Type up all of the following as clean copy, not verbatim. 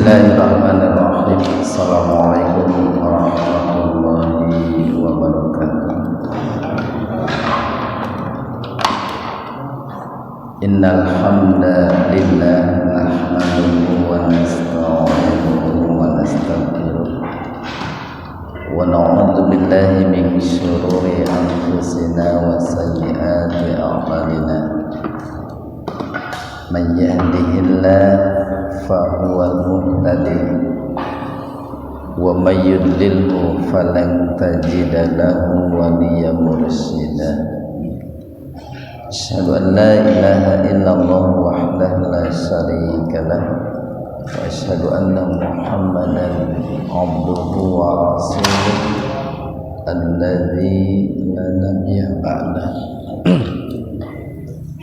Bismillahirrahmanirrahim. Assalamualaikum warahmatullahi wabarakatuh. Innal hamdalillah nahmaduhu wa nasta'inuhu wa nastaghfiruh wa na'udzu billahi min shururi anfusina wa sayyiati a'malina. Man yahdihillahu fahuwal muhtadi wa may yudlilhu falan tajida lahu waliyyan mursyida. Asyhadu an la ilaha illallah wahdahu la syarika lah wa asyhadu anna Muhammadan abduhu wa rasuluh alladzi la nabiyya ba'dah.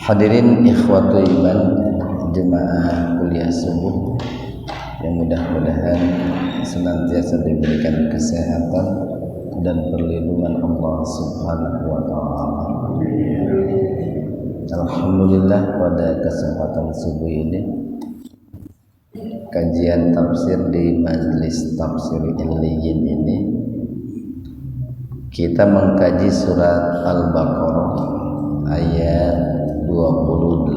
Hadirin ikhwatul iman jemaah kuliah subuh yang mudah-mudahan senantiasa diberikan kesehatan dan perlindungan Allah Subhanahu wa taala. Alhamdulillah, pada kesempatan subuh ini kajian tafsir di Majelis Tafsir Illiyin ini kita mengkaji surat Al-Baqarah ayat 28,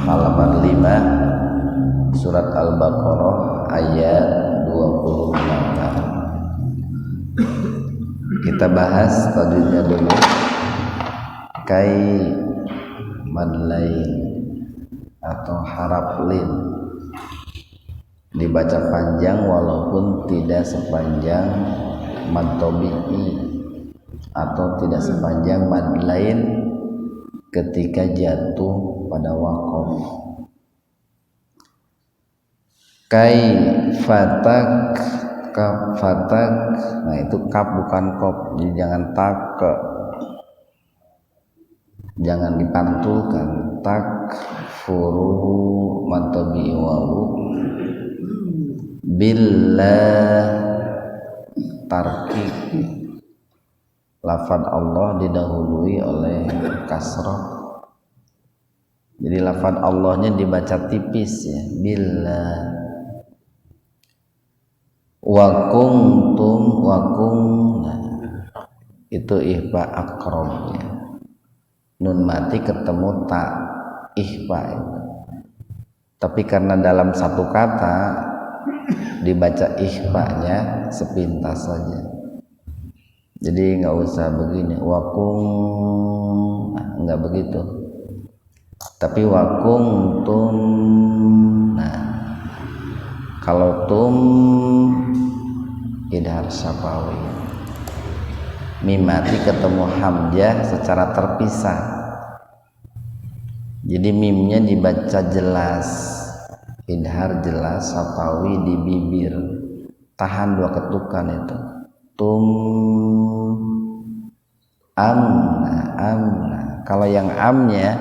halaman 5, surat Al-Baqarah ayat 28. Kita bahas tajwidnya dulu. Kai madlain atau haraf lin dibaca panjang walaupun tidak sepanjang mad tabi'i atau tidak sepanjang mad lain ketika jatuh pada waqaf. Kai fatak kaf fatak, nah itu kaf bukan kop, jadi jangan tak, jangan dipantulkan. Tak furu matabi wawu billah tarkib. Lafaz Allah didahului oleh kasrah, jadi lafaz Allahnya dibaca tipis ya, billah. Wa kuntum, nah, itu ihfa akrobnya, nun mati ketemu tak ihfa itu. Tapi karena dalam satu kata dibaca ihfa-nya sepintas saja, jadi nggak usah begini wakung, nggak begitu, tapi wakung tum. Nah, kalau tum idhar syafawi, mim mati ketemu hamzah secara terpisah, jadi mimnya dibaca jelas, idhar jelas, syafawi di bibir, tahan 2 ketukan itu. Tum amna, amna. Kalau yang amnya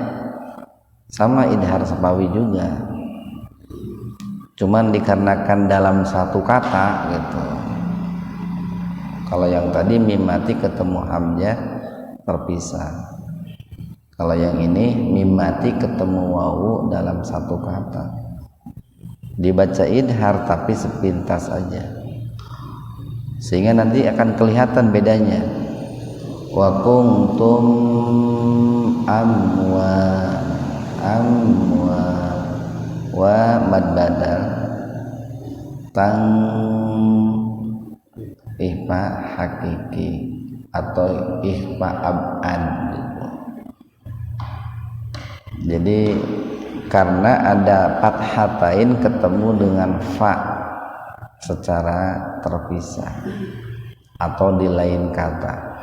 sama idhar sapawi juga, cuman dikarenakan dalam satu kata gitu. Kalau yang tadi mim mati ketemu hamzah terpisah, kalau yang ini mim mati ketemu wawu dalam satu kata, dibaca idhar tapi sepintas aja, sehingga nanti akan kelihatan bedanya. Wa kuntum amwa, amwa, wa mad badal tang ihfa hakiki atau ihfa ab'ad. Jadi karena ada fathatain ketemu dengan fa secara terpisah atau di lain kata,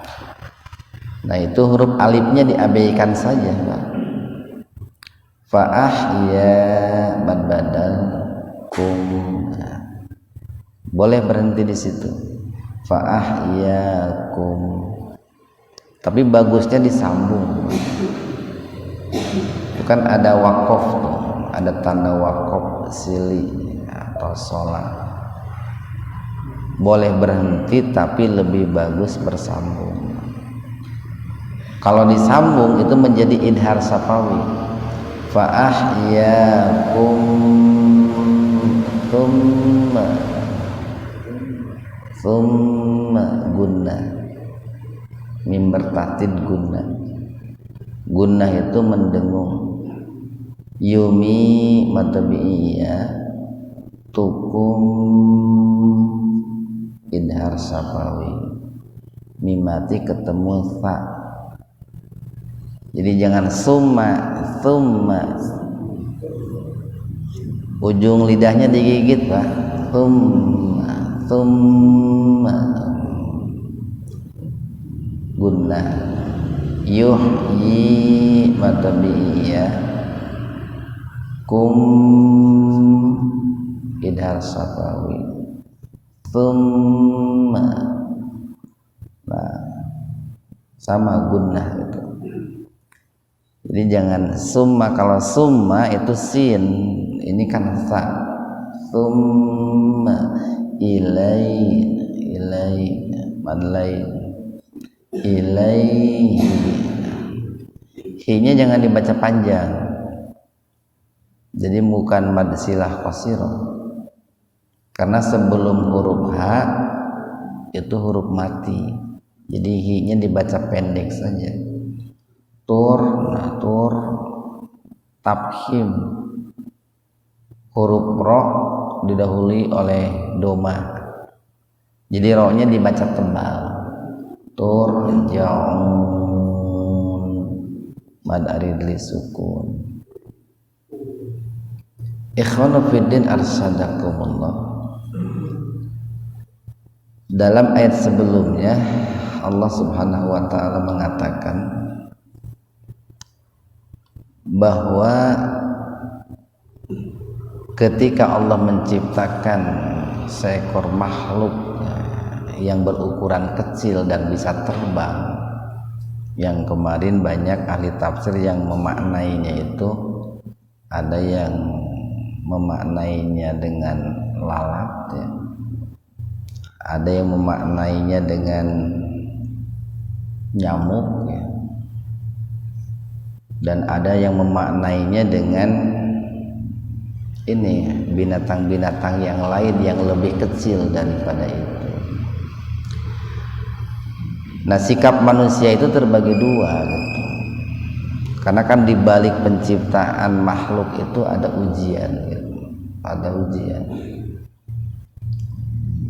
nah itu huruf alifnya diabaikan saja, Pak. Fa ahya mad badal kum, boleh berhenti di situ. Fa ahyakum, tapi bagusnya disambung. Itu kan ada waqaf tuh, ada tanda waqaf sili atau sholat, boleh berhenti tapi lebih bagus bersambung. Kalau disambung itu menjadi idhar safawi, fa ahyakum thumma gunna mim bertahtid gunnah itu mendengung, yumi matabi'iyah, tukum idhar sapawi, mimati ketemu fa. Jadi jangan thumma ujung lidahnya digigit Pak, thumma gunnah, yuhyi matabi'iyah, kum idhar sapawi, thumma. Nah, sama gunnah itu. Jadi jangan summa, kalau summa itu sin, ini kan fa. Thumma ilai madlai ilaihi, hi-nya jangan dibaca panjang, jadi bukan mad silah qasirah, karena sebelum huruf H itu huruf mati, jadi hi-nya dibaca pendek saja. Tur tabhim, huruf ro didahului oleh doma, jadi ro-nya dibaca tebal. Turja'un mad aridli sukun. Ikhwanu fiddin arsadakumullah. Dalam ayat sebelumnya Allah Subhanahu wa taala mengatakan bahwa ketika Allah menciptakan seekor makhluk yang berukuran kecil dan bisa terbang, yang kemarin banyak ahli tafsir yang memaknainya itu, ada yang memaknainya dengan lalat ya, ada yang memaknainya dengan nyamuk ya, dan ada yang memaknainya dengan ini binatang-binatang yang lain yang lebih kecil daripada itu. Nah, sikap manusia itu terbagi dua gitu. Karena kan di balik penciptaan makhluk itu ada ujian gitu. Ada ujian.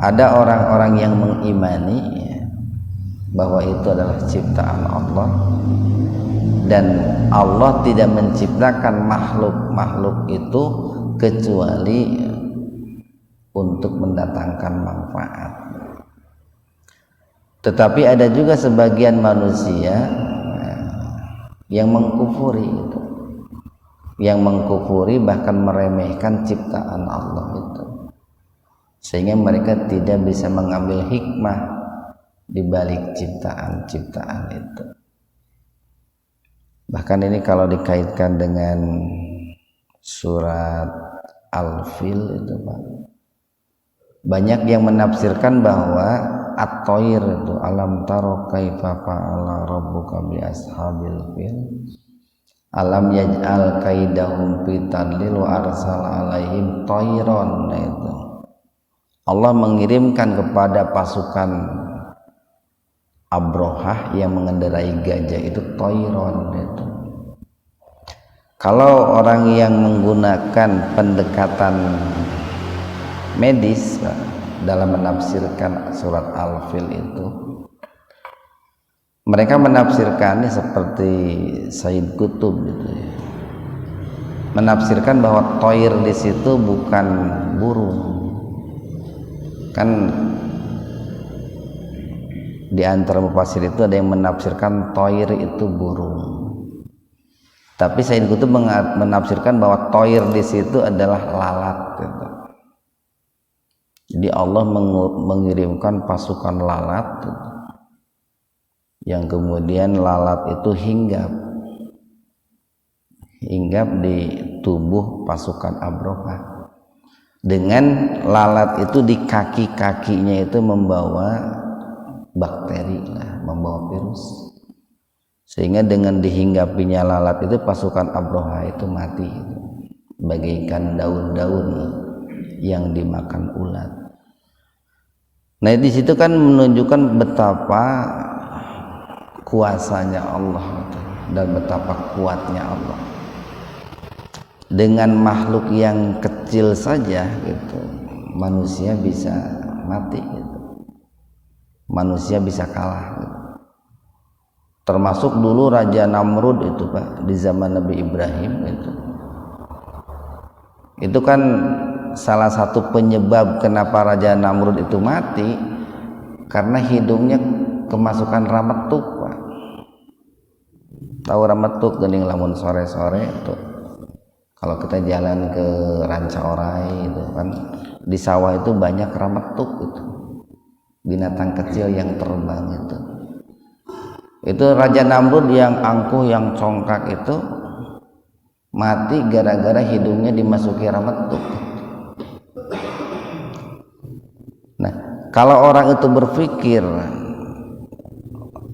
Ada orang-orang yang mengimani ya, bahwa itu adalah ciptaan Allah, dan Allah tidak menciptakan makhluk itu kecuali untuk mendatangkan manfaat. Tetapi ada juga sebagian manusia yang mengkufuri itu, yang mengkufuri bahkan meremehkan ciptaan Allah itu, sehingga mereka tidak bisa mengambil hikmah di balik ciptaan-ciptaan itu. Bahkan ini kalau dikaitkan dengan surat Al-Fil itu Pak, banyak yang menafsirkan bahwa at-thair itu alam taro kaifa fa'ala rabbuka bi ashabil fil alam yaj'al kaidahum fi tadlil wa arsala alaihim thairan. Nah, itu Allah mengirimkan kepada pasukan Abrohah yang mengendarai gajah itu thairan itu. Kalau orang yang menggunakan pendekatan medis Pak, dalam menafsirkan surat Al-Fil itu, mereka menafsirkannya seperti Said Qutb gitu ya. Menafsirkan bahwa toir di situ bukan burung. Kan di antara mufassir itu ada yang menafsirkan toir itu burung. Tapi Said Qutb menafsirkan bahwa toir di situ adalah lalat gitu. Jadi Allah mengirimkan pasukan lalat yang kemudian lalat itu hinggap di tubuh pasukan Abrohah. Dengan lalat itu di kaki-kakinya itu membawa bakteri lah, membawa virus, sehingga dengan dihinggapinya lalat itu pasukan Abroha itu mati bagaikan daun-daun yang dimakan ulat. Nah di situ kan menunjukkan betapa kuasanya Allah dan betapa kuatnya Allah. Dengan makhluk yang kecil saja gitu, manusia bisa mati gitu. Manusia bisa kalah gitu. Termasuk dulu Raja Namrud itu Pak, di zaman Nabi Ibrahim itu kan salah satu penyebab kenapa Raja Namrud itu mati karena hidungnya kemasukan rametuk Pak. Tahu rametuk gening lamun sore-sore itu kalau kita jalan ke Rancaurai itu kan di sawah itu banyak rametuk itu binatang kecil yang terbang itu Raja Namrud yang angkuh yang congkak itu mati gara-gara hidungnya dimasuki rametuk. Nah kalau orang itu berpikir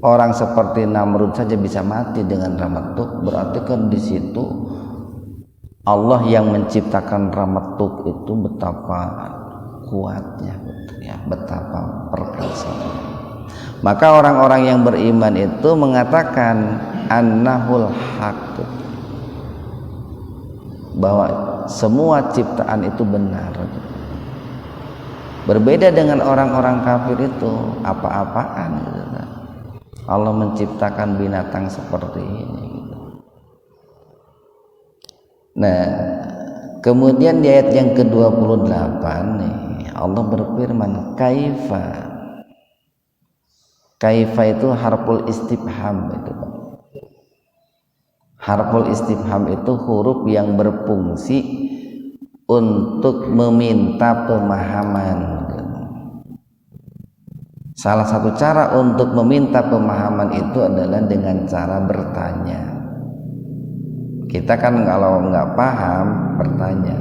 orang seperti Namrud saja bisa mati dengan rametuk, berarti kan di situ Allah yang menciptakan rametuk itu betapa kuatnya ya, betapa perkasanya. Maka orang-orang yang beriman itu mengatakan annahul haq, bahwa semua ciptaan itu benar. Berbeda dengan orang-orang kafir itu apa-apaan gitu. Allah menciptakan binatang seperti ini gitu. Nah kemudian di ayat yang ke-28 nih Allah berfirman kaifa itu harful istifham itu Pak. Harful istifham itu huruf yang berfungsi untuk meminta pemahaman. Salah satu cara untuk meminta pemahaman itu adalah dengan cara bertanya. Kita kan kalau nggak paham bertanya.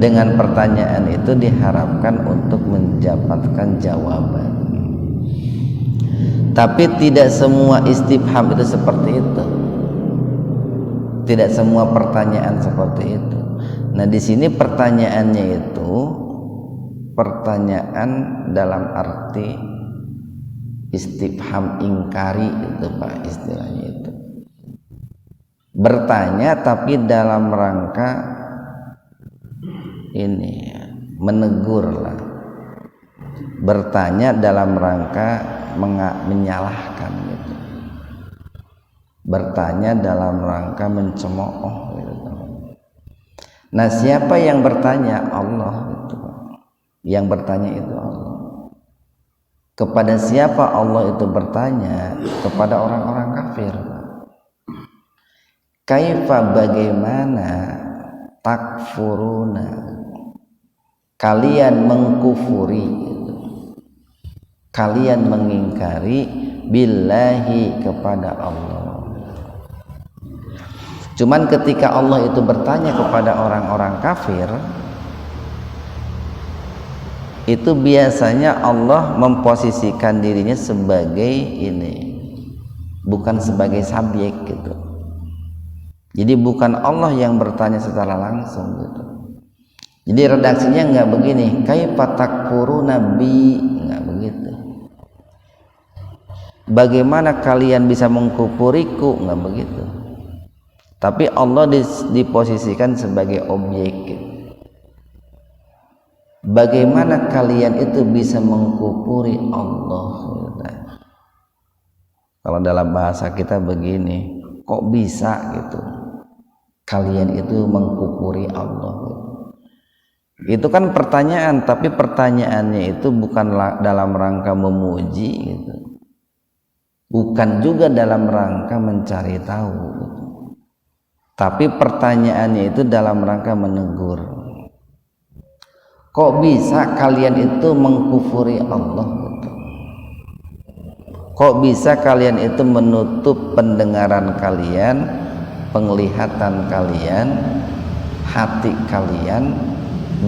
Dengan pertanyaan itu diharapkan untuk mendapatkan jawaban. Tapi tidak semua istifham itu seperti itu. Tidak semua pertanyaan seperti itu. Nah di sini pertanyaannya itu pertanyaan dalam arti istifham ingkari itu Pak istilahnya itu. Bertanya tapi dalam rangka ini menegur lah. Bertanya dalam rangka menyalahkan gitu. Bertanya dalam rangka mencemooh gitu. Nah siapa yang bertanya? Allah gitu. Yang bertanya itu Allah. Kepada siapa Allah itu bertanya? Kepada orang-orang kafir. Kaifa bagaimana takfuruna kalian mengkufuri gitu. Kalian mengingkari billahi kepada Allah. Cuman ketika Allah itu bertanya kepada orang-orang kafir, itu biasanya Allah memposisikan dirinya sebagai ini, bukan sebagai subjek gitu. Jadi bukan Allah yang bertanya secara langsung gitu. Jadi redaksinya nggak begini, kaifa takfuruna bi, nggak begitu. Bagaimana kalian bisa mengkufuriku, nggak begitu. Tapi Allah diposisikan sebagai objek. Bagaimana kalian itu bisa mengkufuri Allah? Kalau dalam bahasa kita begini, kok bisa gitu? Kalian itu mengkufuri Allah. Itu kan pertanyaan, tapi pertanyaannya itu bukan dalam rangka memuji gitu. Bukan juga dalam rangka mencari tahu gitu. Tapi pertanyaannya itu dalam rangka menegur. Kok bisa kalian itu mengkufuri Allah gitu? Kok bisa kalian itu menutup pendengaran kalian, penglihatan kalian, hati kalian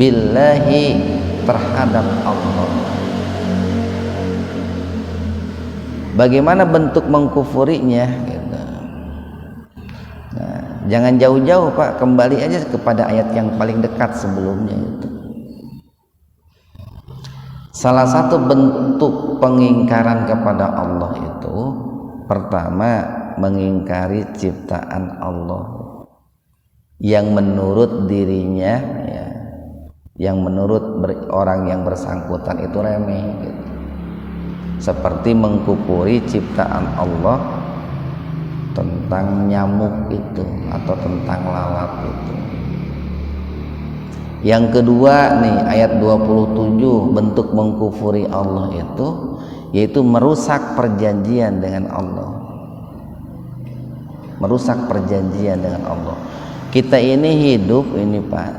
billahi terhadap Allah? Bagaimana bentuk mengkufurinya gitu. Nah, jangan jauh-jauh Pak, kembali aja kepada ayat yang paling dekat sebelumnya itu. Salah satu bentuk pengingkaran kepada Allah itu pertama mengingkari ciptaan Allah yang menurut dirinya ya, yang menurut orang yang bersangkutan itu remeh gitu. Seperti mengkufuri ciptaan Allah tentang nyamuk itu atau tentang lalat itu. Yang kedua nih ayat 27 bentuk mengkufuri Allah itu yaitu merusak perjanjian dengan Allah. Merusak perjanjian dengan Allah. Kita ini hidup ini Pak,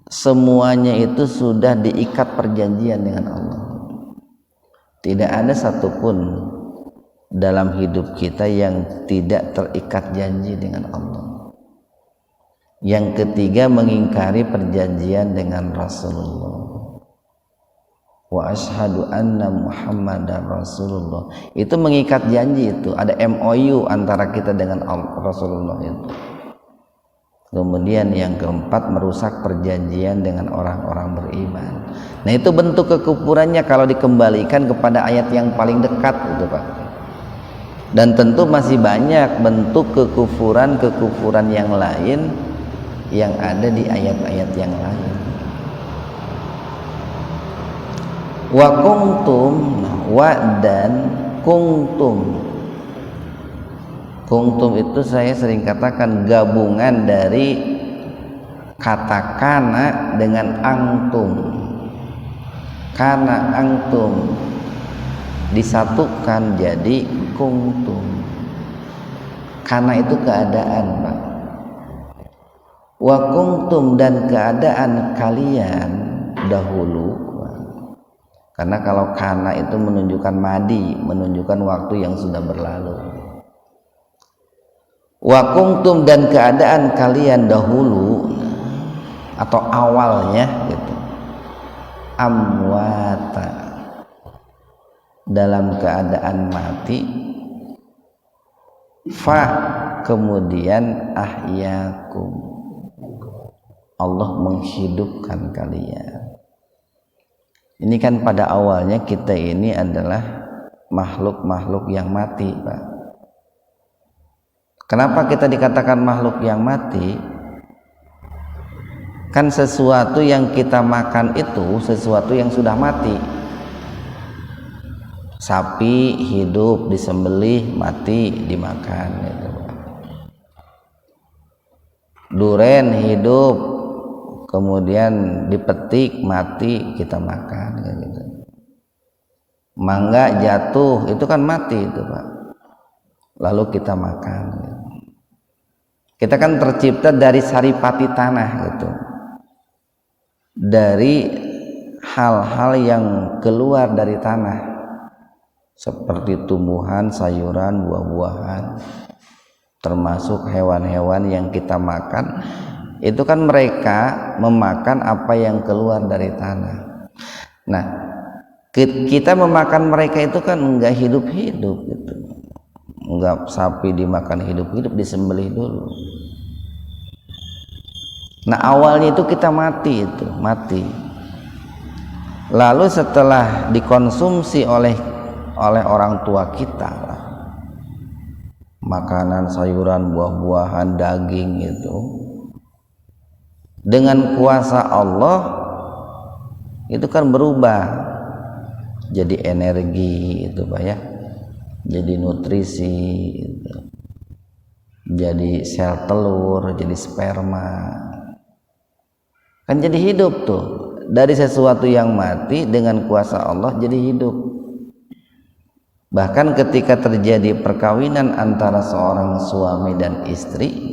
semuanya itu sudah diikat perjanjian dengan Allah. Tidak ada satupun dalam hidup kita yang tidak terikat janji dengan Allah. Yang ketiga mengingkari perjanjian dengan Rasulullah. Wa asyhadu anna Muhammadar Rasulullah. Itu mengikat janji itu, ada MOU antara kita dengan Rasulullah itu. Kemudian yang keempat merusak perjanjian dengan orang-orang beriman. Nah, itu bentuk kekufurannya kalau dikembalikan kepada ayat yang paling dekat itu Pak. Dan tentu masih banyak bentuk kekufuran yang lain yang ada di ayat-ayat yang lain. Wa kuntum, wa dan kuntum. Kuntum itu saya sering katakan gabungan dari kata kana dengan antum. Kana antum disatukan jadi kuntum. Kana itu keadaan Pak. Wa kuntum dan keadaan kalian dahulu. Karena kalau kana itu menunjukkan madi, menunjukkan waktu yang sudah berlalu. Wa kuntum dan keadaan kalian dahulu atau awalnya gitu. Amwata dalam keadaan mati. Fa kemudian ahyakum Allah menghidupkan kalian. Ini kan pada awalnya kita ini adalah makhluk-makhluk yang mati Pak. Kenapa kita dikatakan makhluk yang mati? Kan sesuatu yang kita makan itu sesuatu yang sudah mati. Sapi hidup disembelih, mati dimakan gitu. Duren hidup kemudian dipetik, mati, kita makan gitu. Mangga jatuh itu kan mati itu Pak, lalu kita makan gitu. Kita kan tercipta dari saripati tanah gitu, dari hal-hal yang keluar dari tanah seperti tumbuhan, sayuran, buah-buahan, termasuk hewan-hewan yang kita makan. Itu kan mereka memakan apa yang keluar dari tanah. Nah, kita memakan mereka itu kan enggak hidup-hidup gitu. Enggak sapi dimakan hidup-hidup, disembelih dulu. Nah, awalnya itu kita mati itu, mati. Lalu setelah dikonsumsi oleh orang tua kita, makanan, sayuran, buah-buahan, daging itu, dengan kuasa Allah itu kan berubah jadi energi itu Pak ya, jadi nutrisi itu. Jadi sel telur, jadi sperma, kan jadi hidup tuh. Dari sesuatu yang mati dengan kuasa Allah jadi hidup. Bahkan ketika terjadi perkawinan antara seorang suami dan istri,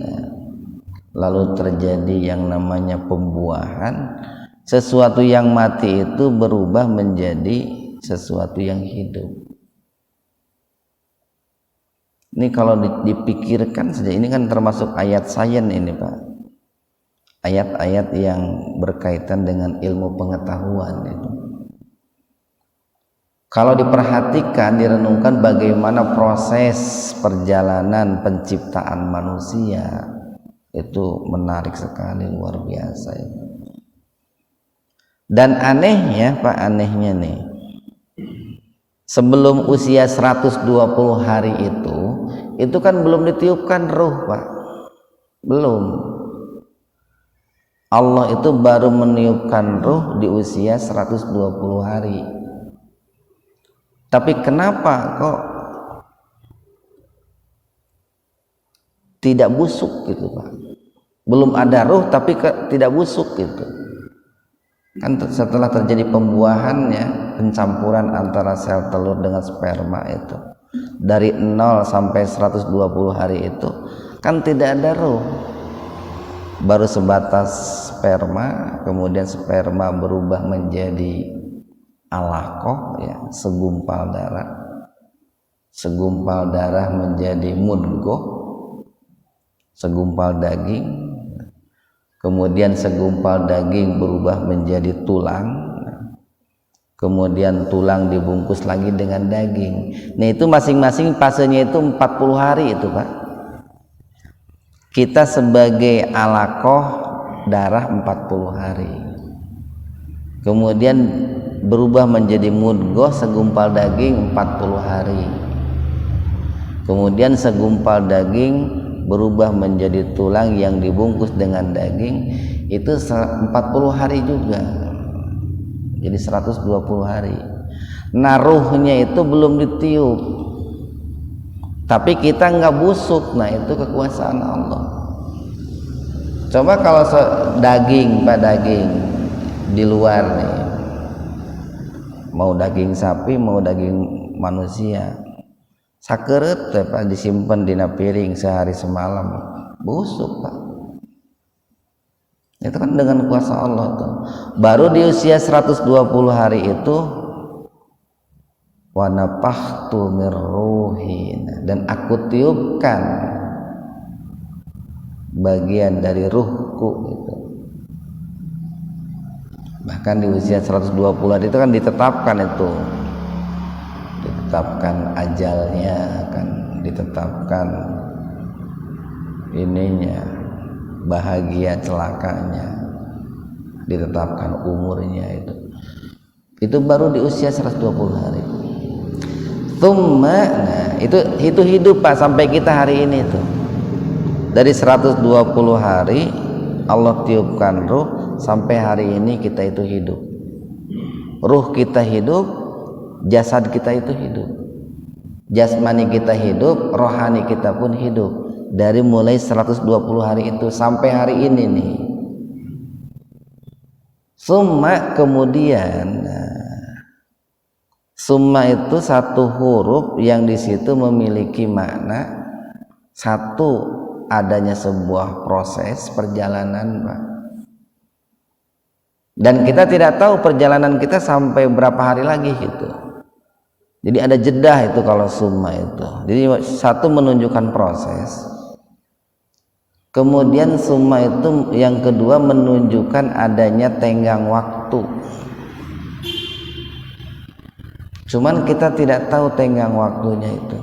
lalu terjadi yang namanya pembuahan, sesuatu yang mati itu berubah menjadi sesuatu yang hidup. Ini kalau dipikirkan saja, ini kan termasuk ayat sains ini Pak, ayat-ayat yang berkaitan dengan ilmu pengetahuan itu. Kalau diperhatikan, direnungkan bagaimana proses perjalanan penciptaan manusia, itu menarik sekali, luar biasa itu. Dan anehnya Pak, anehnya nih, sebelum usia 120 hari itu kan belum ditiupkan ruh Pak, belum. Allah itu baru meniupkan ruh di usia 120 hari. Tapi kenapa kok tidak busuk gitu Pak? Belum ada ruh tapi tidak busuk gitu. Kan setelah terjadi pembuahannya, pencampuran antara sel telur dengan sperma itu, dari 0 sampai 120 hari itu kan tidak ada ruh, baru sebatas sperma, kemudian sperma berubah menjadi alaqah, ya, segumpal darah menjadi mudghah, segumpal daging, kemudian segumpal daging berubah menjadi tulang, kemudian tulang dibungkus lagi dengan daging. Nah itu masing-masing fasenya itu 40 hari itu Pak. Kita sebagai alaqah darah 40 hari, kemudian berubah menjadi mudghah segumpal daging 40 hari, kemudian segumpal daging berubah menjadi tulang yang dibungkus dengan daging, itu 40 hari juga, jadi 120 hari. Nah ruhnya itu belum ditiup, tapi kita nggak busuk. Nah itu kekuasaan Allah. Coba kalau daging Pak, daging di luar nih, mau daging sapi mau daging manusia, sakeret Pak, disimpan di piring sehari semalam busuk Pak. Itu kan dengan kuasa Allah tuh. Baru di usia 120 hari itu wa nafakhtu mir ruhi, dan aku tiupkan bagian dari ruhku itu. Bahkan di usia 120 hari itu kan ditetapkan ajalnya, kan ditetapkan ininya, bahagia celakanya, ditetapkan umurnya itu baru di usia 120 hari. Tsumma, nah itu hidup Pak sampai kita hari ini tuh. Dari 120 hari Allah tiupkan ruh sampai hari ini kita itu hidup. Ruh kita hidup, jasad kita itu hidup, jasmani kita hidup, rohani kita pun hidup. Dari mulai 120 hari itu sampai hari ini nih. Summa, kemudian, summa itu satu huruf yang di situ memiliki makna satu, adanya sebuah proses perjalanan Pak. Dan kita tidak tahu perjalanan kita sampai berapa hari lagi gitu. Jadi ada jedah itu kalau summa itu. Jadi satu menunjukkan proses. Kemudian summa itu yang kedua menunjukkan adanya tenggang waktu. Cuman kita tidak tahu tenggang waktunya itu.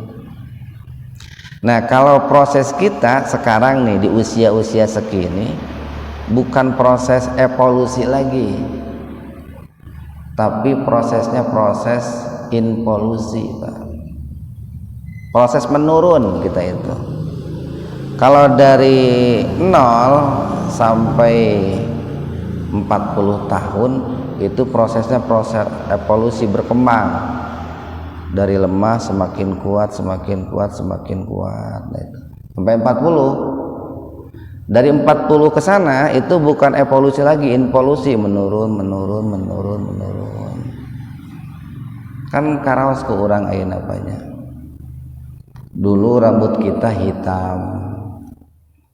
Nah kalau proses kita sekarang nih di usia-usia segini, bukan proses evolusi lagi, tapi prosesnya proses involusi Pak. Proses menurun kita itu. Kalau dari 0 sampai 40 tahun itu prosesnya proses evolusi, berkembang dari lemah semakin kuat, semakin kuat, semakin kuat. Nah, itu sampai 40. Dari 40 ke sana itu bukan evolusi lagi, involusi, menurun. Kan karaos ke urang ayeuna banyak. Dulu rambut kita hitam,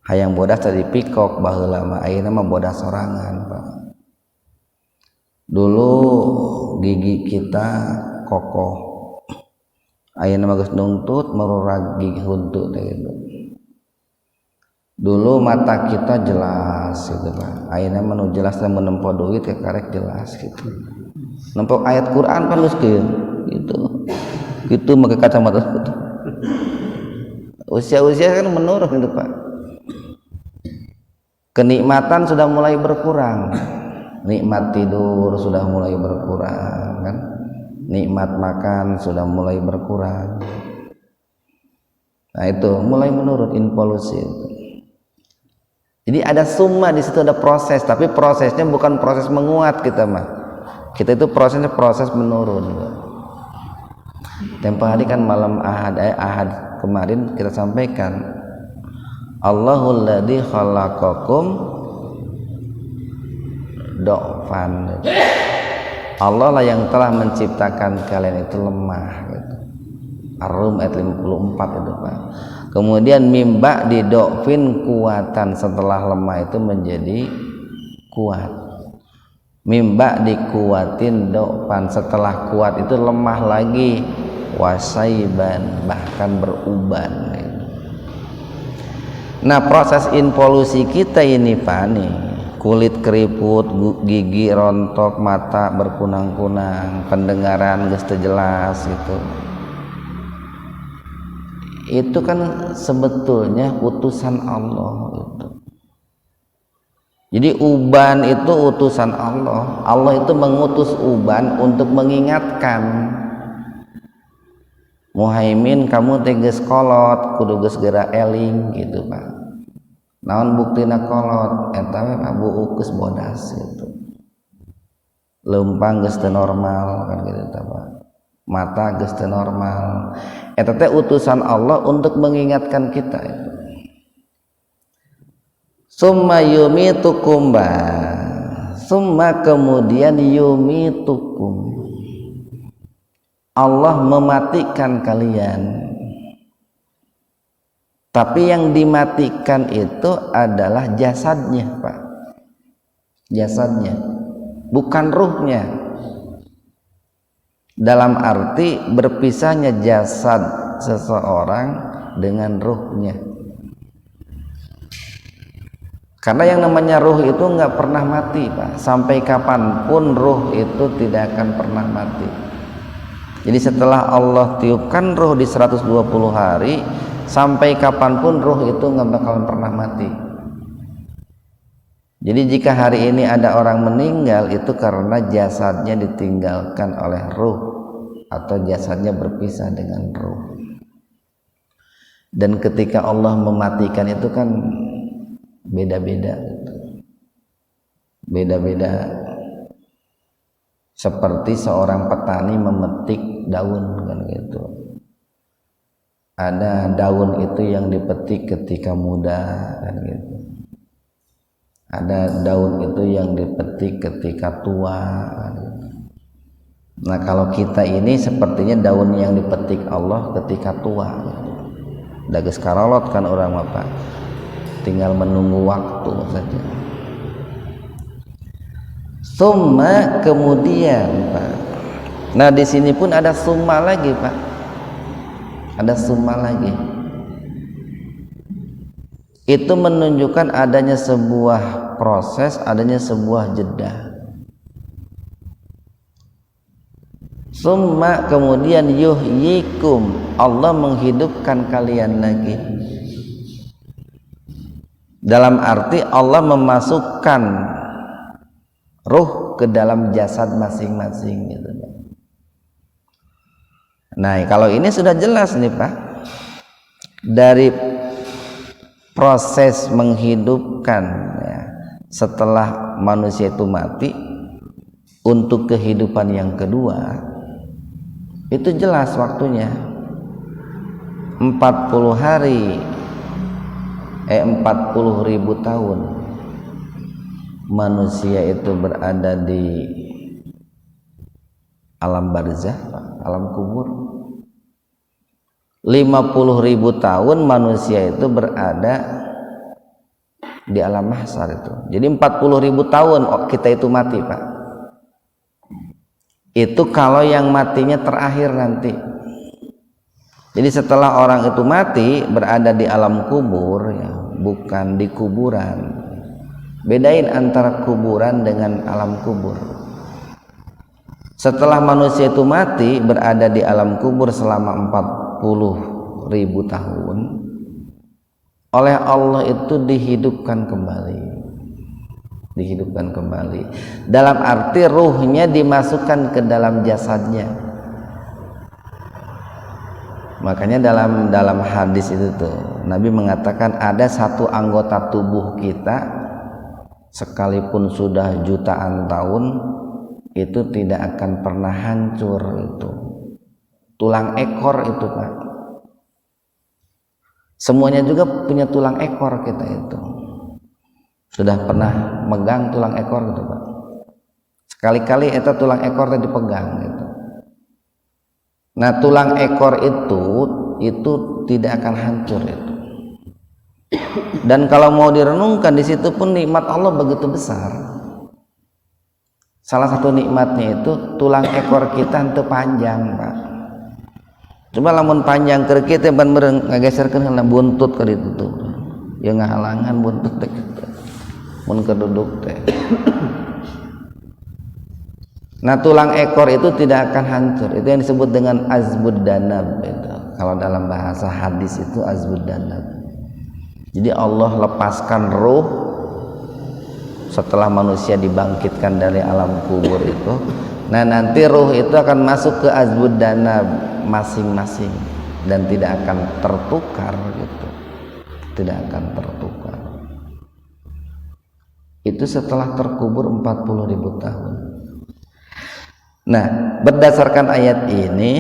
hayang bodas tadi pikok baheula mah, ayeuna mah bodas sorangan Pak. Dulu gigi kita kokoh, ayeuna mah geus nungtut merurag gigi huntu teh gitu. Dulu mata kita jelas gitu Pak, ayeuna mah nu jelas teh menempo duit ke karek jelas gitu. Nempo ayat Quran kan geus kieu. gitu pakai kacamata itu. Usia kan menurun itu Pak. Kenikmatan sudah mulai berkurang, nikmat tidur sudah mulai berkurang kan, nikmat makan sudah mulai berkurang. Nah itu mulai menurun involusi itu. Jadi ada summa di situ, ada proses, tapi prosesnya bukan proses menguat kita mah. Kita itu prosesnya proses menurun. Tempo hari kan malam ahad kemarin kita sampaikan Allahul ladzi khalaqakum do'fan. Allah lah yang telah menciptakan kalian itu lemah gitu. Ar-Rum ayat 54 itu Pak. Kemudian mimba di do'fin kuatan, setelah lemah itu menjadi kuat. Mimba dikuatin do'fan, setelah kuat itu lemah lagi, wasaiban, bahkan beruban. Nah proses involusi kita ini Pak nih, kulit keriput, gigi rontok, mata berkunang-kunang, pendengaran geus teu jelas gitu. Itu kan sebetulnya utusan Allah gitu. Jadi uban itu utusan Allah. Allah itu mengutus uban untuk mengingatkan, Muhaimin kamu teges kolot, kudu geus geura eling gitu Pak. Naon buktina kolot? Eta we Abu Ukus bodas gitu. Leumpang geus teu normal kan gitu Pak. Mata geus teu normal. Eta teh utusan Allah untuk mengingatkan kita itu. Summa yumitukum ba. Summa kemudian yumitukum. Allah mematikan kalian. Tapi yang dimatikan itu adalah jasadnya, Pak. Jasadnya, bukan ruhnya. Dalam arti berpisahnya jasad seseorang dengan ruhnya. Karena yang namanya ruh itu nggak pernah mati Pak. Sampai kapanpun ruh itu tidak akan pernah mati. Jadi setelah Allah tiupkan ruh di 120 hari, sampai kapanpun ruh itu nggak bakalan pernah mati. Jadi jika hari ini ada orang meninggal, itu karena jasadnya ditinggalkan oleh ruh, atau jasadnya berpisah dengan ruh. Dan ketika Allah mematikan itu kan beda-beda, seperti seorang petani memetik daun kan gitu. Ada daun itu yang dipetik ketika muda kan gitu. Ada daun itu yang dipetik ketika tua kan gitu. Nah kalau kita ini sepertinya daun yang dipetik Allah ketika tua gitu. Dages karolot kan orang Bapak, tinggal menunggu waktu saja. Summa kemudian Pak. Nah di sini pun ada summa lagi Pak. Ada summa lagi. Itu menunjukkan adanya sebuah proses, adanya sebuah jeda. Summa kemudian yuhyikum, Allah menghidupkan kalian lagi. Dalam arti Allah memasukkan ruh ke dalam jasad masing-masing gitu. Nah kalau ini sudah jelas nih Pak, dari proses menghidupkan ya, setelah manusia itu mati untuk kehidupan yang kedua, itu jelas waktunya 40 hari 40.000 tahun manusia itu berada di alam barzah, alam kubur. 50.000 tahun manusia itu berada di alam mahsyar itu. Jadi 40.000 tahun kita itu mati Pak. Itu kalau yang matinya terakhir nanti. Jadi setelah orang itu mati berada di alam kubur ya, bukan di kuburan. Bedain antara kuburan dengan alam kubur. Setelah manusia itu mati, berada di alam kubur selama 40.000 tahun, oleh Allah itu dihidupkan kembali dalam arti ruhnya dimasukkan ke dalam jasadnya. Makanya dalam hadis itu tuh Nabi mengatakan ada satu anggota tubuh kita sekalipun sudah jutaan tahun itu tidak akan pernah hancur, itu tulang ekor itu Pak. Semuanya juga punya tulang ekor kita itu. Sudah pernah megang tulang ekor gitu Pak? Sekali-kali itu tulang ekor tadi dipegang gitu. Nah tulang ekor itu tidak akan hancur itu. Dan kalau mau direnungkan di situ pun nikmat Allah begitu besar. Salah satu nikmatnya itu tulang ekor kita itu panjang Pak. Coba lamun panjang keur kieu teh ban meureun ngageserkeun kana buntut ka ditu tuh. Ya ngahalangan buntut teh. Mun keduduk teh. Nah tulang ekor itu tidak akan hancur. Itu yang disebut dengan azbud danab itu. Kalau dalam bahasa hadis itu azbud danab. Jadi Allah lepaskan ruh setelah manusia dibangkitkan dari alam kubur itu. Nah nanti ruh itu akan masuk ke azbud danab masing-masing dan tidak akan tertukar gitu. Tidak akan tertukar. Itu setelah terkubur 40.000 tahun. Nah, berdasarkan ayat ini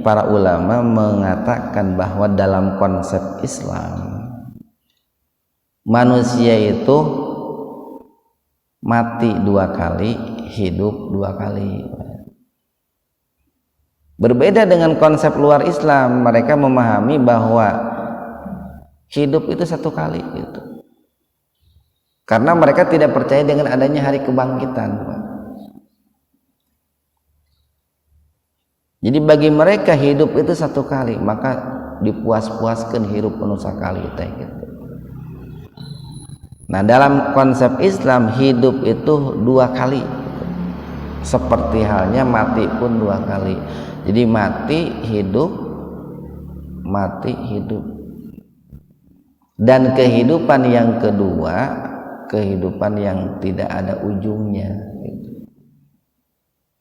para ulama mengatakan bahwa dalam konsep Islam manusia itu mati 2 kali, hidup 2 kali. Berbeda dengan konsep luar Islam, mereka memahami bahwa hidup itu 1 kali gitu. Karena mereka tidak percaya dengan adanya hari kebangkitan. Jadi bagi mereka hidup itu 1 kali, maka dipuas-puaskan hidup penuh sakali teh gitu. Nah dalam konsep Islam hidup itu 2 kali, seperti halnya mati pun 2 kali. Jadi mati hidup, dan kehidupan yang kedua, kehidupan yang tidak ada ujungnya gitu.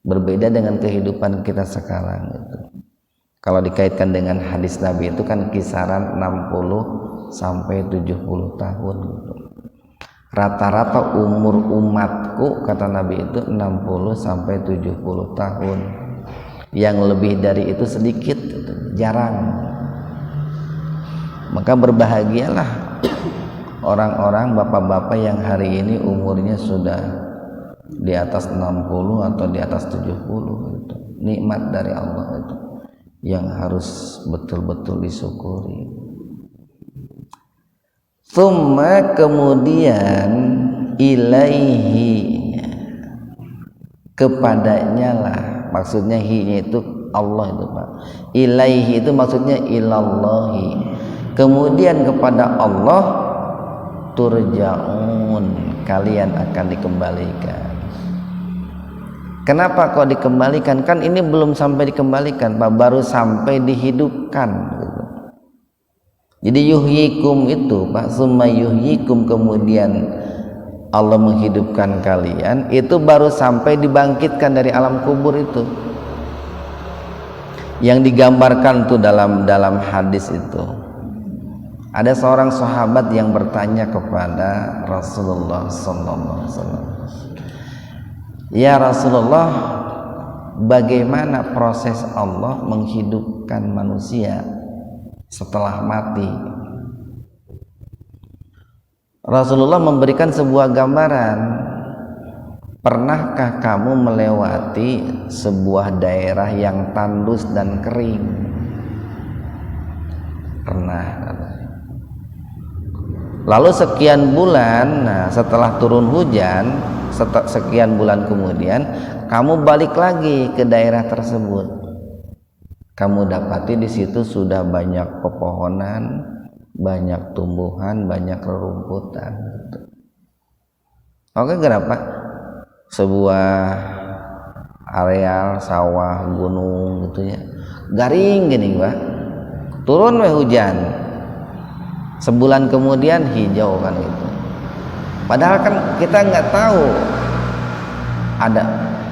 Berbeda dengan kehidupan kita sekarang gitu. Kalau dikaitkan dengan hadis Nabi itu kan kisaran 60 sampai 70 tahun gitu. Rata-rata umur umatku kata Nabi itu 60 sampai 70 tahun. Yang lebih dari itu sedikit gitu, jarang. Maka berbahagialah orang-orang bapak-bapak yang hari ini umurnya sudah di atas 60 atau di atas 70 gitu. Nikmat dari Allah itu yang harus betul-betul disyukuri. Tsumma kemudian ilaihi kepadanya lah, maksudnya hi itu Allah itu Pak. Ilaihi itu maksudnya ilallahi. Kemudian kepada Allah turja'un, kalian akan dikembalikan. Kenapa kok dikembalikan? Kan ini belum sampai dikembalikan Pak, baru sampai dihidupkan gitu. Jadi yuhyikum itu Pak, summa yuhyikum, kemudian Allah menghidupkan kalian, itu baru sampai dibangkitkan dari alam kubur itu. Yang digambarkan tuh dalam hadis itu. Ada seorang sahabat yang bertanya kepada Rasulullah sallallahu alaihi wasallam, "Ya Rasulullah, bagaimana proses Allah menghidupkan manusia setelah mati?" Rasulullah memberikan sebuah gambaran. Pernahkah kamu melewati sebuah daerah yang tandus dan kering? Pernah. Lalu sekian bulan, nah setelah turun hujan, sekian bulan kemudian kamu balik lagi ke daerah tersebut. Kamu dapati di situ sudah banyak pepohonan, banyak tumbuhan, banyak rerumputan. Oke, kenapa? Sebuah areal sawah gunung gitu ya, garing gini Pak, turun hujan, sebulan kemudian hijau kan gitu. Padahal kan kita nggak tahu ada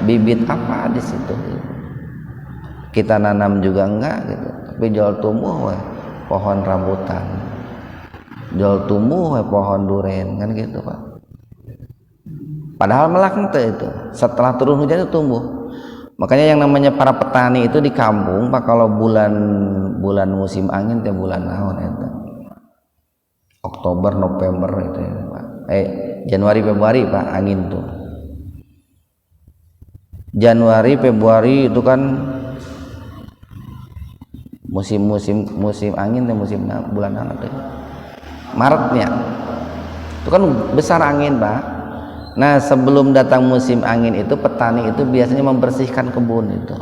bibit apa di situ. Kita nanam juga enggak gitu, tapi jual tumbuh pohon rambutan, jual tumbuh pohon duren kan gitu Pak. Padahal melak itu setelah turun hujan itu tumbuh. Makanya yang namanya para petani itu di kampung Pak, kalau bulan musim angin teh bulan naon itu, Oktober November itu ya Pak. Januari Februari Pak, angin tuh Januari Februari itu kan musim angin dan musim bulan apa tuh, Maretnya itu kan besar angin Pak. Nah sebelum datang musim angin itu petani itu biasanya membersihkan kebun itu,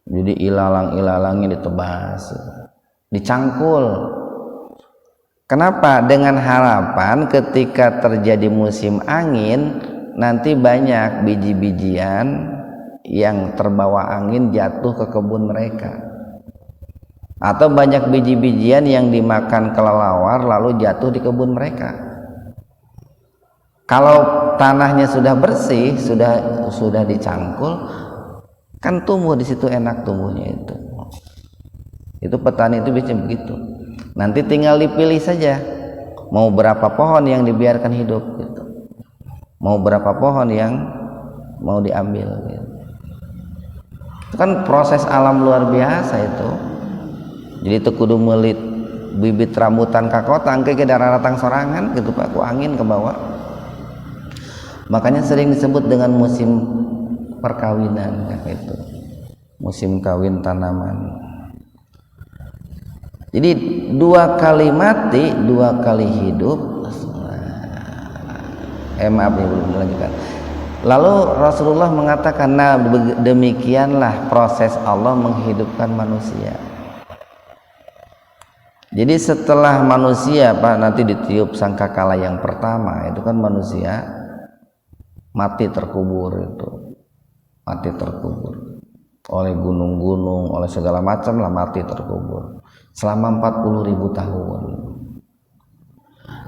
jadi ilalang-ilalangnya ditebas, dicangkul. Kenapa? Dengan harapan ketika terjadi musim angin nanti banyak biji-bijian yang terbawa angin jatuh ke kebun mereka, atau banyak biji-bijian yang dimakan kelelawar lalu jatuh di kebun mereka. Kalau tanahnya sudah bersih, sudah dicangkul, kan tumbuh di situ, enak tumbuhnya itu. Itu petani itu biasanya begitu. Nanti tinggal dipilih saja mau berapa pohon yang dibiarkan hidup gitu, mau berapa pohon yang mau diambil gitu. Itu kan proses alam luar biasa itu. Jadi itu kudu melit bibit rambutan kakotang ke daerah ratang sorangan gitu Pak, ku angin ke bawah. Makanya sering disebut dengan musim perkawinan kayak itu, musim kawin tanaman. Jadi 2 kali mati 2 kali hidup. Maaf nih, belum dilanjutkan. Lalu Rasulullah mengatakan, nah demikianlah proses Allah menghidupkan manusia. Jadi setelah manusia Pak nanti ditiup sangkakala yang pertama, itu kan manusia mati terkubur, itu mati terkubur oleh gunung-gunung, oleh segala macam lah, mati terkubur selama 40.000 tahun.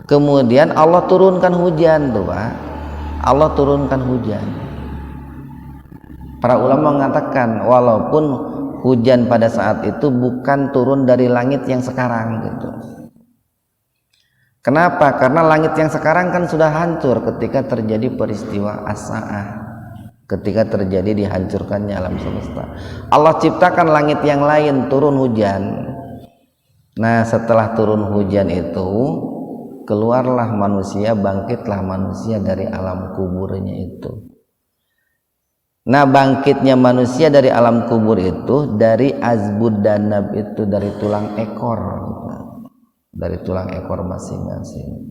Kemudian Allah turunkan hujan tuh Pak, Allah turunkan hujan. Para ulama mengatakan walaupun hujan pada saat itu bukan turun dari langit yang sekarang gitu. Kenapa? Karena langit yang sekarang kan sudah hancur ketika terjadi peristiwa as-saah, ketika terjadi dihancurkannya alam semesta. Allah ciptakan langit yang lain, turun hujan. Nah setelah turun hujan itu keluarlah manusia, bangkitlah manusia dari alam kuburnya itu. Nah bangkitnya manusia dari alam kubur itu dari azbud danab, itu dari tulang ekor, dari tulang ekor masing-masing.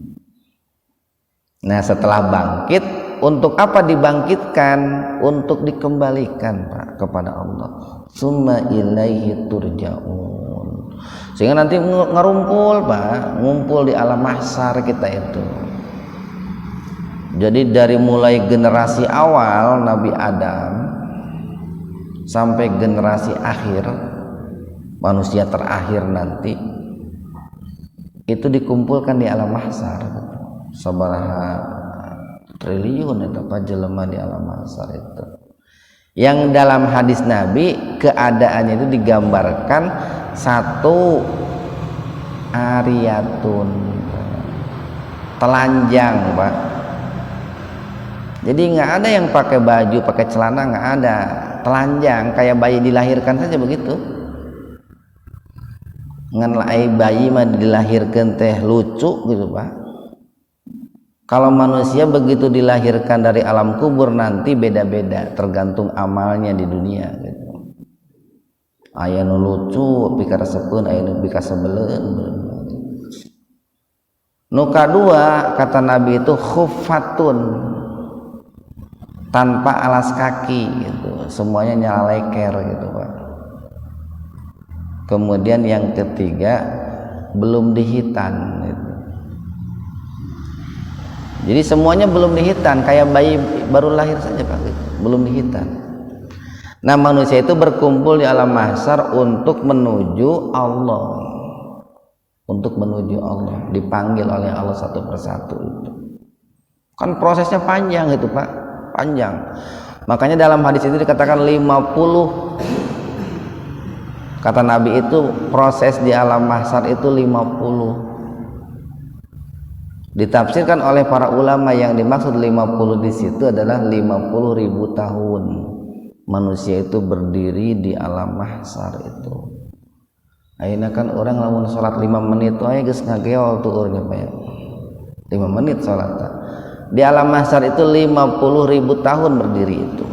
Nah setelah bangkit, untuk apa dibangkitkan? Untuk dikembalikan Pak kepada Allah. Summa ilaihi turja'un. Sehingga nanti ngerumpul Pak, ngumpul di alam mahsyar kita itu. Jadi dari mulai generasi awal Nabi Adam sampai generasi akhir, manusia terakhir nanti, itu dikumpulkan di alam mahsyar. Sabaraha triliun itu apa jelema di alam mahsyar itu. Yang dalam hadis Nabi keadaannya itu digambarkan satu ariyatun, telanjang Pak. Jadi nggak ada yang pakai baju, pakai celana, nggak ada, telanjang kayak bayi dilahirkan saja begitu. Ngan bayi mah dilahirkan teh lucu gitu Pak. Kalau manusia begitu dilahirkan dari alam kubur nanti beda-beda, tergantung amalnya di dunia gitu. Aya nu lucu pikaresepkeun, aya nu pikasebeleun. Nu kadua kata Nabi itu khuffatun, tanpa alas kaki gitu, semuanya nyaleker gitu Pak. Kemudian yang ketiga belum dihitan gitu. Jadi semuanya belum dihitan, kayak bayi baru lahir saja Pak gitu. Belum dihitan. Nah, manusia itu berkumpul di alam mahsyar untuk menuju Allah. Untuk menuju Allah, dipanggil oleh Allah satu persatu itu. Kan prosesnya panjang itu, Pak. Panjang. Makanya dalam hadis itu dikatakan 50. Kata Nabi itu proses di alam mahsyar itu 50. Ditafsirkan oleh para ulama yang dimaksud 50 di situ adalah 50.000 tahun manusia itu berdiri di alam mahsyar itu. Ayeuna kan orang lamun salat 5 menit wae geus ngageol tuh urang Pak ya. 5 menit salat. Di alam mahsyar itu 50.000 tahun berdiri itu.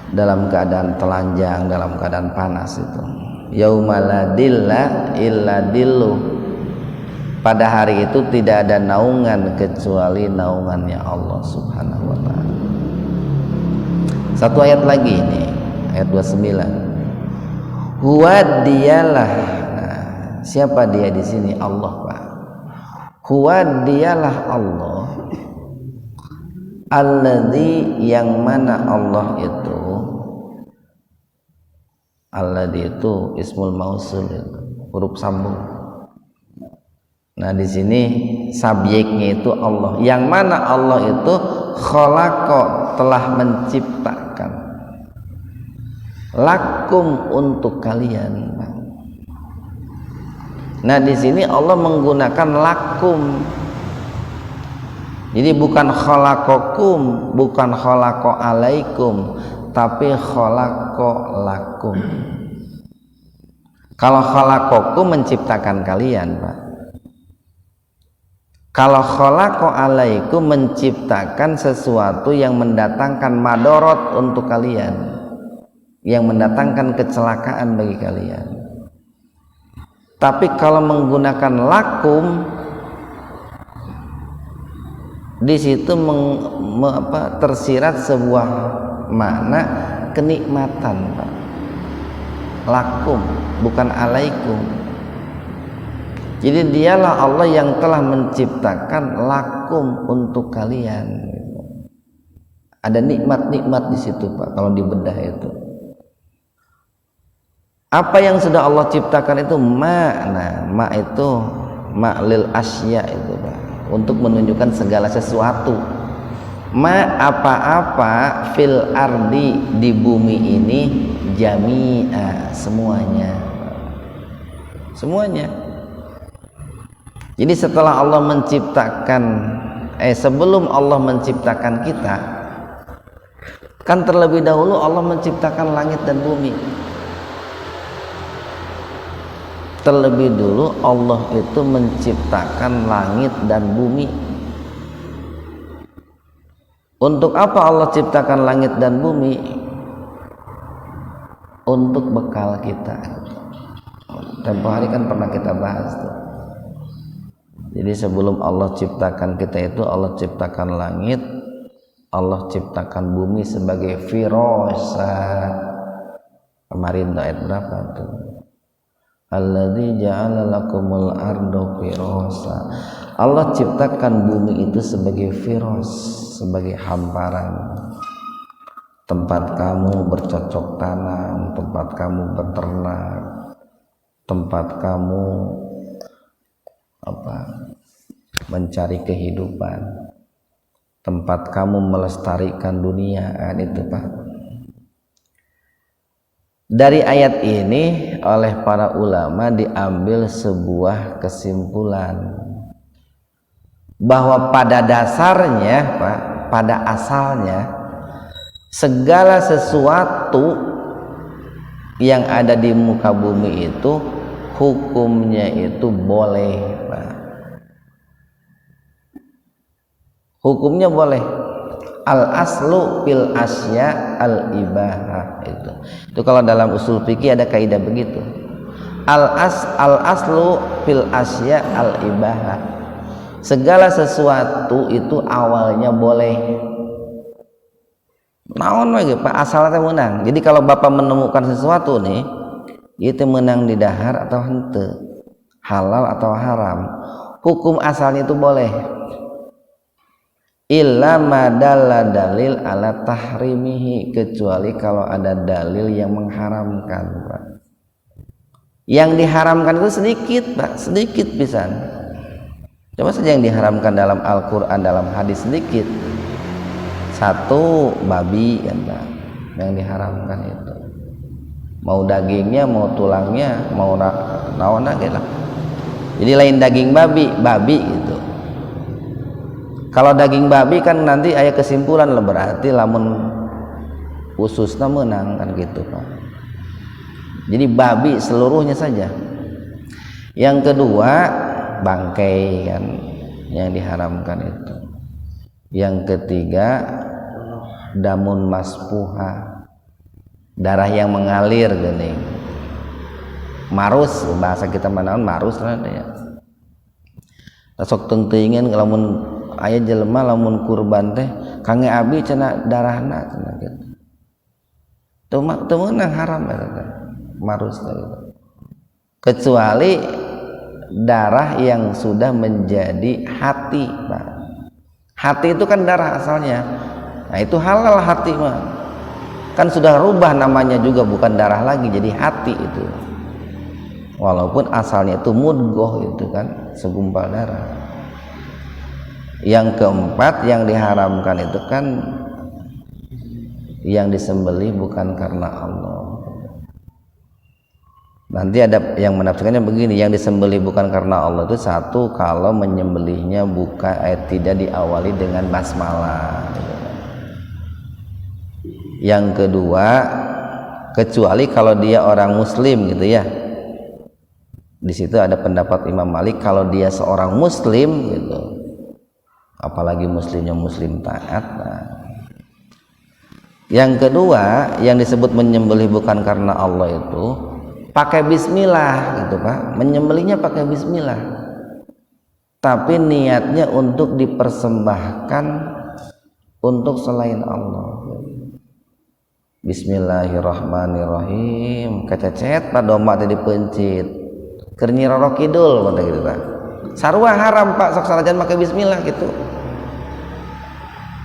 Dalam keadaan telanjang, dalam keadaan panas itu. Yauma la dilla illa dillu. Pada hari itu tidak ada naungan kecuali naungannya Allah Subhanahu wa taala. Satu ayat lagi ini, ayat 29. Huwa dialah. Nah, siapa dia di sini? Allah, Pak. Huwa dialah Allah. Alladzi yang mana Allah itu. Alladzi itu ismul mausul, huruf sambung. Nah, di sini subjeknya itu Allah. Yang mana Allah itu khalaqa, telah menciptakan. Lakum, untuk kalian. Nah, di sini Allah menggunakan lakum. Jadi bukan khalaqakum, bukan khalaqa alaikum, tapi khalaqa lakum. Kalau khalaqakum menciptakan kalian, Pak. Kalau khalaqa alaikum menciptakan sesuatu yang mendatangkan madorot untuk kalian, yang mendatangkan kecelakaan bagi kalian. Tapi kalau menggunakan lakum, di situ tersirat sebuah makna kenikmatan, Pak. Lakum, bukan alaikum. Jadi dialah Allah yang telah menciptakan lakum, untuk kalian. Ada nikmat-nikmat di situ, Pak, kalau dibedah itu. Apa yang sudah Allah ciptakan itu ma itu ma'lil asya itu, Pak, untuk menunjukkan segala sesuatu. Ma apa-apa fil ardi, di bumi ini, jami'a, semuanya. Semuanya. Jadi setelah Allah menciptakan, sebelum Allah menciptakan kita, kan terlebih dahulu Allah menciptakan langit dan bumi. Terlebih dulu Allah itu menciptakan langit dan bumi. Untuk apa Allah ciptakan langit dan bumi? Untuk bekal kita. Tempo hari kan pernah kita bahas tuh. Jadi sebelum Allah ciptakan kita itu, Allah ciptakan langit, Allah ciptakan bumi sebagai firasa. Kemarin tuh ayat berapa tuh? Alladzi ja'ala lakumul arda firasa. Allah ciptakan bumi itu sebagai firas, sebagai hamparan. Tempat kamu bercocok tanam, tempat kamu beternak, tempat kamu mencari kehidupan, tempat kamu melestarikan dunia. Itu, Pak. Dari ayat ini oleh para ulama diambil sebuah kesimpulan bahwa pada dasarnya, Pak, pada asalnya segala sesuatu yang ada di muka bumi itu hukumnya itu boleh, Pak. Hukumnya boleh. Al aslu fil asya al ibahah itu kalau dalam usul fikih ada kaidah begitu. Al aslu fil asya al ibahah. Segala sesuatu itu awalnya boleh. Naon lagi, Pak, asalnya menang. Jadi kalau Bapak menemukan sesuatu nih, itu menang di dahar atau henteu, halal atau haram, hukum asalnya itu boleh. illa madalla dalil ala tahrimihi, kecuali kalau ada dalil yang mengharamkan, Pak. Yang diharamkan itu sedikit, Pak, sedikit pisan. Coba saja yang diharamkan dalam Al-Quran, dalam hadis sedikit. Satu, babi kan, Pak, yang diharamkan itu. Mau dagingnya, mau tulangnya, mau naon lagi lah. Jadi lain daging babi gitu. Kalau daging babi kan nanti aya kesimpulan lah, berarti lamun ususnya menang kan gitu, Pak. Jadi babi seluruhnya saja. Yang kedua, bangkai kan yang diharamkan itu. Yang ketiga, damun maspuha, darah yang mengalir gini. Marus, bahasa kita manaon marus lah ya. Sok teuingin lamun aya jelema lamun kurban teh kange abi cenah darahna cenah gitu. Teu meunang haram eta marus teh. Kecuali darah yang sudah menjadi hati, Pak. Hati itu kan darah asalnya. Nah, itu halal hati mah. Kan sudah rubah namanya juga, bukan darah lagi jadi hati itu. Walaupun asalnya itu mudghah itu kan segumpal darah. Yang keempat yang diharamkan itu kan yang disembelih bukan karena Allah. Nanti ada yang menafsirkannya begini, yang disembelih bukan karena Allah itu satu, kalau menyembelihnya bukan tidak diawali dengan basmalah. Yang kedua, kecuali kalau dia orang muslim gitu ya. Di situ ada pendapat Imam Malik, kalau dia seorang muslim gitu, apalagi muslimnya muslim taat. Nah. Yang kedua, yang disebut menyembelih bukan karena Allah itu pakai bismillah gitu, Pak. Menyembelihnya pakai bismillah, tapi niatnya untuk dipersembahkan untuk selain Allah. Bismillahirrahmanirrahim, kececet pak domba tadi pencit keur Nyi Roro Kidul kata gitu, Pak. Sarua haram, Pak, sok salajan pakai bismillah gitu.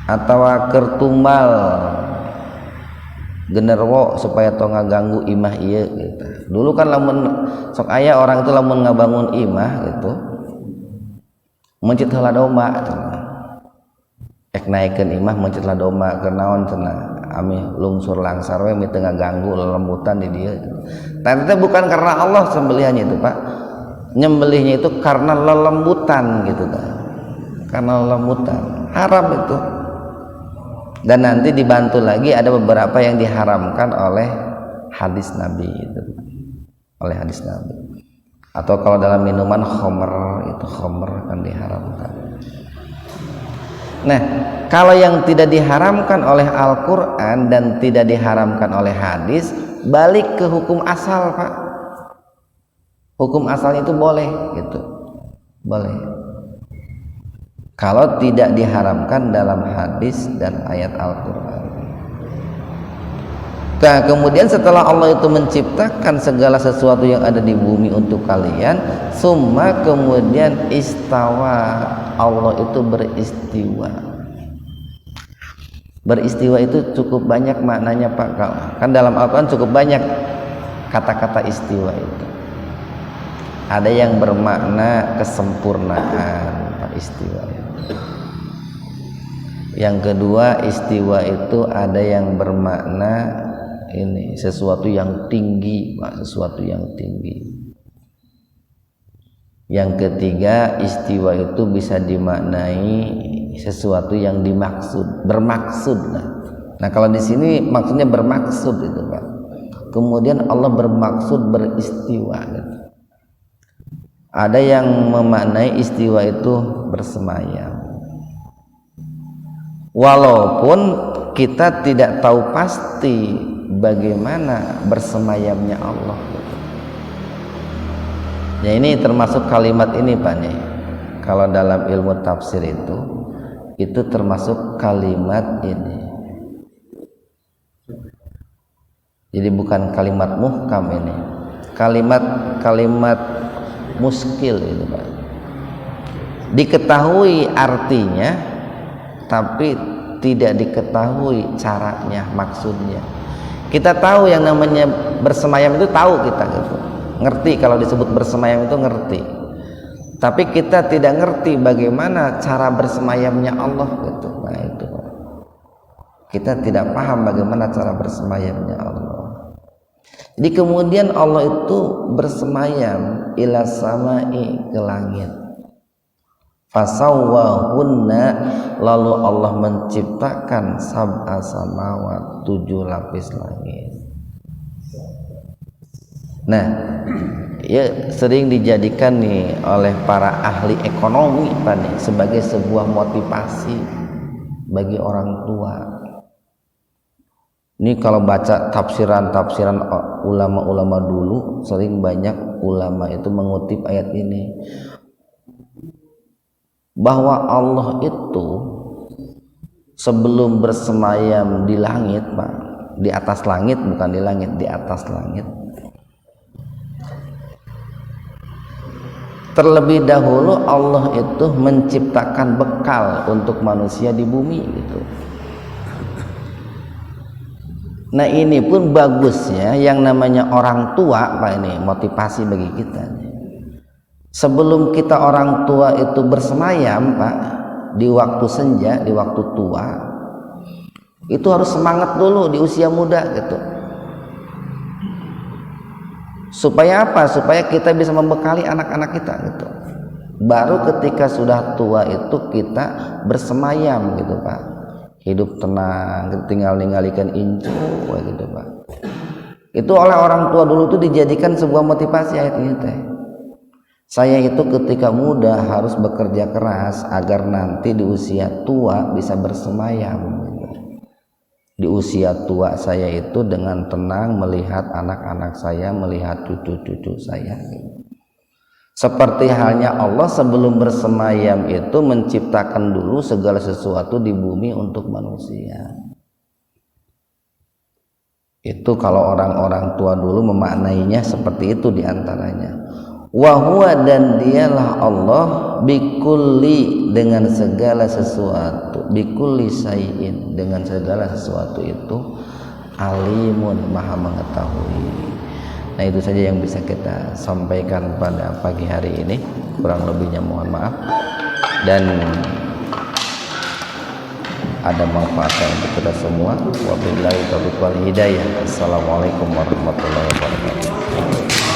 Atawa keur tumbal generwo supaya tong ngaganggu imah ieu gitu. Dulu kan lamun sok aya orang itu lamun ngabangun imah gitu, mencit heula domba cenah. Ek naikeun imah mencit heula domba keur naon cenah. Ami lungsur langsar we mi teu ngaganggu lelembutan di dieu. Ternyata bukan karena Allah sembelihannya itu, Pak. Nyembelihnya itu karena lelembutan gitu, Pak. Karena lelembutan. Haram itu. Dan nanti dibantu lagi ada beberapa yang diharamkan oleh hadis Nabi itu, oleh hadis Nabi. Atau kalau dalam minuman khamr, itu khamr kan diharamkan. Nah, kalau yang tidak diharamkan oleh Al-Quran dan tidak diharamkan oleh hadis, balik ke hukum asal, Pak. Hukum asalnya itu boleh gitu, boleh. Kalau tidak diharamkan dalam hadis dan ayat Al-Quran. Nah, kemudian setelah Allah itu menciptakan segala sesuatu yang ada di bumi untuk kalian, summa kemudian istawa, Allah itu beristiwa. Beristiwa itu cukup banyak maknanya, Pak. Kan dalam Al-Quran cukup banyak kata-kata istiwa itu. Ada yang bermakna kesempurnaan, Pak, istiwa. Yang kedua, istiwa itu ada yang bermakna ini sesuatu yang tinggi, Pak, sesuatu yang tinggi. Yang ketiga, istiwa itu bisa dimaknai sesuatu yang dimaksud, bermaksud. Nah, kalau di sini maksudnya bermaksud itu, Pak. Kemudian Allah bermaksud beristiwa. Gitu. Ada yang memaknai istiwa itu bersemayam. Walaupun kita tidak tahu pasti bagaimana bersemayamnya Allah. Ya, ini termasuk kalimat ini, Pak, nih. Kalau dalam ilmu tafsir itu termasuk kalimat ini. Jadi bukan kalimat muhkam ini. Kalimat muskil itu, Pak. Diketahui artinya tapi tidak diketahui caranya, maksudnya. Kita tahu yang namanya bersemayam itu, tahu kita gitu, ngerti kalau disebut bersemayam itu ngerti, tapi kita tidak ngerti bagaimana cara bersemayamnya Allah gitu. Nah itu kita tidak paham bagaimana cara bersemayamnya Allah. Jadi kemudian Allah itu bersemayam ila samai, ke langit. Fasawwahunna, lalu Allah menciptakan sab'a samawat, 7 lapis langit. Nah, ya sering dijadikan nih oleh para ahli ekonomi Pak nih sebagai sebuah motivasi bagi orang tua. Ini kalau baca tafsiran ulama-ulama dulu, sering banyak ulama itu mengutip ayat ini, bahwa Allah itu sebelum bersemayam di langit Pak, di atas langit, bukan di langit, di atas langit, terlebih dahulu Allah itu menciptakan bekal untuk manusia di bumi gitu. Nah ini pun bagusnya yang namanya orang tua Pak, ini motivasi bagi kita nih. Sebelum kita orang tua itu bersemayam Pak, di waktu senja, di waktu tua, itu harus semangat dulu di usia muda gitu. Supaya apa? Supaya kita bisa membekali anak-anak kita gitu. Baru ketika sudah tua itu kita bersemayam gitu Pak, hidup tenang, tinggal ninggalikan incu gitu Pak. Itu oleh orang tua dulu itu dijadikan sebuah motivasi ayat ini teh. Saya itu ketika muda harus bekerja keras agar nanti di usia tua bisa bersemayam. Di usia tua saya itu dengan tenang melihat anak-anak saya, melihat cucu-cucu saya. Seperti halnya Allah sebelum bersemayam itu menciptakan dulu segala sesuatu di bumi untuk manusia. Itu kalau orang-orang tua dulu memaknainya seperti itu diantaranya. Wa huwa, dan dialah Allah, bikulli, dengan segala sesuatu, bikulli syai'in, dengan segala sesuatu itu, alimun, maha mengetahui. Nah itu saja yang bisa kita sampaikan pada pagi hari ini, kurang lebihnya mohon maaf, dan ada manfaatnya untuk kita semua. Wabillahi taufiq wal hidayah. Assalamualaikum warahmatullahi wabarakatuh.